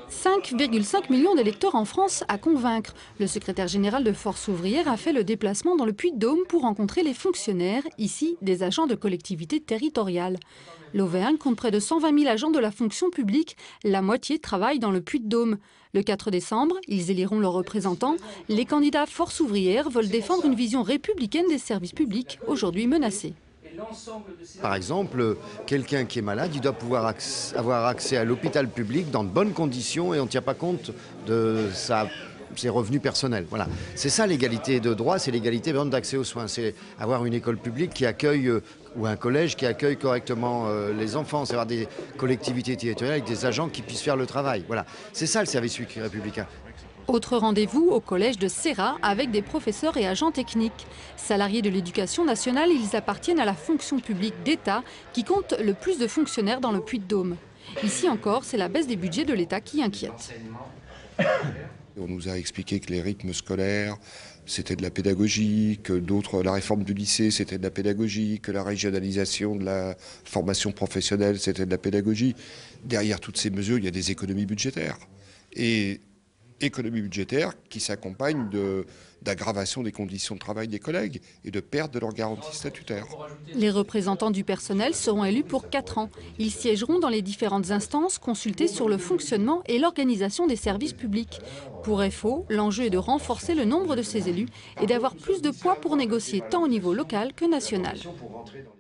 5,5 millions d'électeurs en France à convaincre. Le secrétaire général de Force ouvrière a fait le déplacement dans le Puy-de-Dôme pour rencontrer les fonctionnaires, ici des agents de collectivités territoriales. L'Auvergne compte près de 120 000 agents de la fonction publique. La moitié travaille dans le Puy-de-Dôme. Le 4 décembre, ils éliront leurs représentants. Les candidats Force ouvrière veulent défendre une vision républicaine des services publics, aujourd'hui menacés. Par exemple, quelqu'un qui est malade, il doit pouvoir avoir accès à l'hôpital public dans de bonnes conditions et on ne tient pas compte de ses revenus personnels. Voilà. C'est ça l'égalité de droit, c'est l'égalité d'accès aux soins. C'est avoir une école publique qui accueille ou un collège qui accueille correctement les enfants. C'est avoir des collectivités territoriales avec des agents qui puissent faire le travail. Voilà. C'est ça le service public républicain. Autre rendez-vous au collège de Serra avec des professeurs et agents techniques. Salariés de l'éducation nationale, ils appartiennent à la fonction publique d'État qui compte le plus de fonctionnaires dans le Puy-de-Dôme. Ici encore, c'est la baisse des budgets de l'État qui inquiète. On nous a expliqué que les rythmes scolaires, c'était de la pédagogie, que la réforme du lycée, c'était de la pédagogie, que la régionalisation de la formation professionnelle, c'était de la pédagogie. Derrière toutes ces mesures, il y a des économies budgétaires. Et économie budgétaire qui s'accompagne d'aggravation des conditions de travail des collègues et de perte de leur garantie statutaire. Les représentants du personnel seront élus pour 4 ans. Ils siégeront dans les différentes instances consultées sur le fonctionnement et l'organisation des services publics. Pour FO, l'enjeu est de renforcer le nombre de ces élus et d'avoir plus de poids pour négocier tant au niveau local que national.